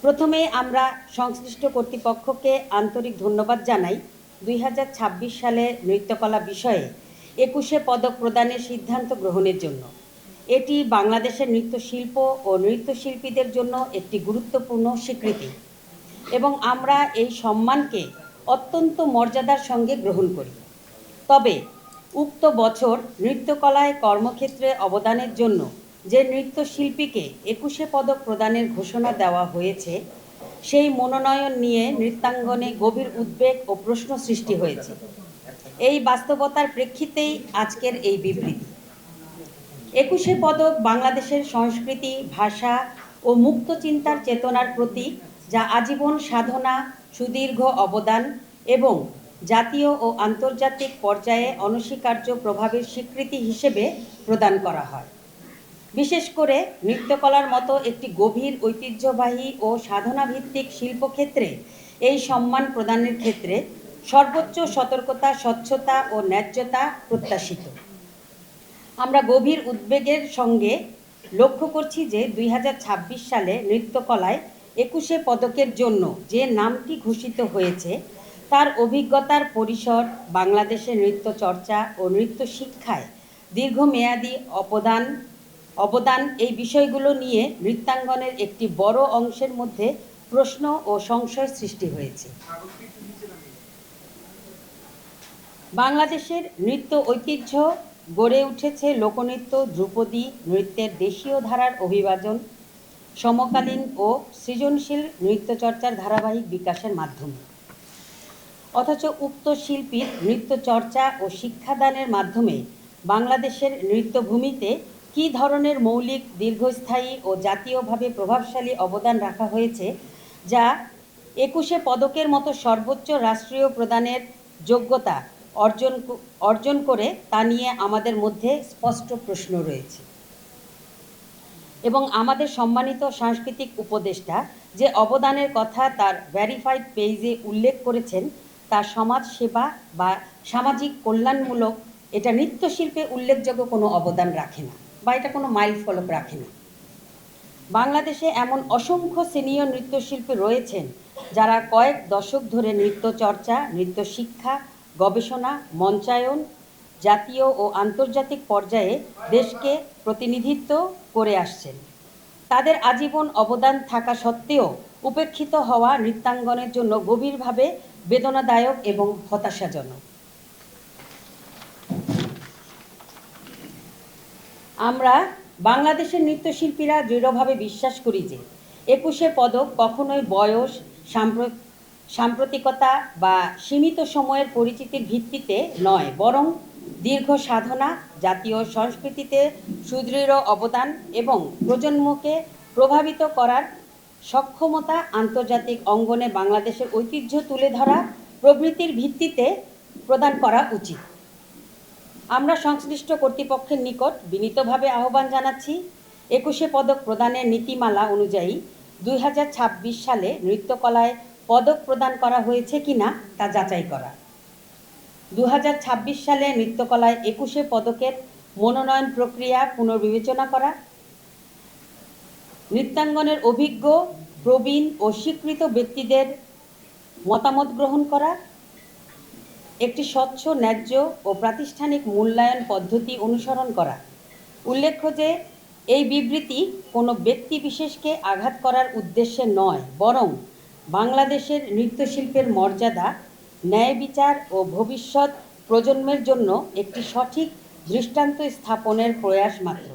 প্রথমে আমরা সংশ্লিষ্ট কর্তৃপক্ষকে আন্তরিক ধন্যবাদ জানাই 2026 সালে নৃত্যকলা বিষয়ে 21শে পদক প্রদানের সিদ্ধান্ত গ্রহণের জন্য। এটি বাংলাদেশের নৃত্যশিল্প ও নৃত্যশিল্পীদের জন্য একটি গুরুত্বপূর্ণ স্বীকৃতি এবং আমরা এই সম্মানকে অত্যন্ত মর্যাদার সঙ্গে গ্রহণ করি। তবে উক্ত বছর নৃত্যকলায় কর্মক্ষেত্রে অবদানের জন্য যে নৃত্যশিল্পীকে 21শে পদক প্রদানের ঘোষণা দেওয়া হয়েছে, সেই মনোনয়ন নিয়ে নৃত্যাঙ্গনে গভীর উদ্বেগ ও প্রশ্ন সৃষ্টি হয়েছে। এই বাস্তবতার প্রেক্ষিতেই আজকের এই বিবৃতি। 21শে পদক বাংলাদেশের সংস্কৃতি, ভাষা ও মুক্ত চিন্তার চেতনার প্রতীক, যা আজীবন সাধনা, সুদীর্ঘ অবদান এবং জাতীয় ও আন্তর্জাতিক পর্যায়ে অনস্বীকার্য প্রভাবের স্বীকৃতি হিসেবে প্রদান করা হয়। বিশেষ করে নৃত্যকলার মতো একটি গভীর ঐতিহ্যবাহী ও সাধনাভিত্তিক শিল্পক্ষেত্রে এই সম্মান প্রদানের ক্ষেত্রে সর্বোচ্চ সতর্কতা, স্বচ্ছতা ও ন্যায্যতা প্রত্যাশিত। আমরা গভীর উদ্বেগের সঙ্গে লক্ষ্য করছি যে 2026 সালে নৃত্যকলায় 21শে পদকের জন্য যে নামটি ঘোষিত হয়েছে তার অভিজ্ঞতার পরিসর, বাংলাদেশের নৃত্য চর্চা ও নৃত্য শিক্ষায় দীর্ঘমেয়াদী অবদান এই বিষয়গুলো নিয়ে নৃত্যাঙ্গনের একটি বড় অংশের মধ্যে প্রশ্ন ও সংশয় সৃষ্টি হয়েছে। বাংলাদেশের নৃত্য ঐতিহ্য গড়ে উঠেছে লোকনৃত্য, ধ্রুপদী নৃত্যের দেশীয় ধারার অভিবাজন, সমকালীন ও সৃজনশীল নৃত্যচর্চার ধারাবাহিক বিকাশের মাধ্যমে। অথচ উক্ত শিল্পীর নৃত্য চর্চা ও শিক্ষাদানের মাধ্যমে বাংলাদেশের নৃত্যভূমিতে কী ধরনের মৌলিক, দীর্ঘস্থায়ী ও জাতীয়ভাবে প্রভাবশালী অবদান রাখা হয়েছে, যা 21শে পদকের মতো সর্বোচ্চ রাষ্ট্রীয় প্রদানের যোগ্যতা অর্জন করে তা নিয়ে আমাদের মধ্যে স্পষ্ট প্রশ্ন রয়েছে। এবং আমাদের সম্মানিত সাংস্কৃতিক উপদেষ্টা যে অবদানের কথা তার ভেরিফাইড পেজে উল্লেখ করেছেন, তা সমাজ সেবা বা সামাজিক কল্যাণমূলক, এটা নৃত্যশিল্পে উল্লেখযোগ্য কোনো অবদান রাখে না বা এটা কোনো মাইল ফলক রাখে না। বাংলাদেশে এমন অসংখ্য সিনিয়র নৃত্যশিল্পী রয়েছেন যারা কয়েক দশক ধরে নৃত্য চর্চা, নৃত্য শিক্ষা, গবেষণা, মঞ্চায়ন, জাতীয় ও আন্তর্জাতিক পর্যায়ে দেশকে প্রতিনিধিত্ব করে আসছেন। তাদের আজীবন অবদান থাকা সত্ত্বেও উপেক্ষিত হওয়া নৃত্যাঙ্গনের জন্য গভীরভাবে বেদনাদায়ক এবং হতাশাজনক। আমরা বাংলাদেশের নৃত্যশিল্পীরা দৃঢ়ভাবে বিশ্বাস করি যে 21শে পদক কখনোই বয়স, সাম্প্রতিকতা বা সীমিত সময়ের পরিচিতির ভিত্তিতে নয়, বরং দীর্ঘ সাধনা, জাতীয় সংস্কৃতিতে সুদৃঢ় অবদান এবং প্রজন্মকে প্রভাবিত করার সক্ষমতা, আন্তর্জাতিক অঙ্গনে বাংলাদেশের ঐতিহ্য তুলে ধরা প্রভৃতির ভিত্তিতে প্রদান করা উচিত। আমরা সংশ্লিষ্ট কর্তৃপক্ষের নিকট বিনীতভাবে আহ্বান জানাচ্ছি, 21শে পদক প্রদানের নীতিমালা অনুযায়ী 2026 সালে নৃত্যকলায় পদক প্রদান করা হয়েছে কিনা তা যাচাই করা। 2026 সালে নৃত্যকলায় 21শে পদকের মনোনয়ন প্রক্রিয়া পুনর্বিবেচনা করা, নৃত্যাঙ্গনের অভিজ্ঞ, প্রবীণ ও স্বীকৃত ব্যক্তিদের মতামত গ্রহণ করা, একটি স্বচ্ছ, ন্যায্য ও প্রাতিষ্ঠানিক মূল্যায়ন পদ্ধতি অনুসরণ করা। উল্লেখ্য যে এই বিবৃতি কোনো ব্যক্তি বিশেষকে আঘাত করার উদ্দেশ্যে নয়, বরং বাংলাদেশের নৃত্যশিল্পের মর্যাদা, ন্যায় বিচার ও ভবিষ্যৎ প্রজন্মের জন্য একটি সঠিক দৃষ্টান্ত স্থাপনের প্রয়াস মাত্র।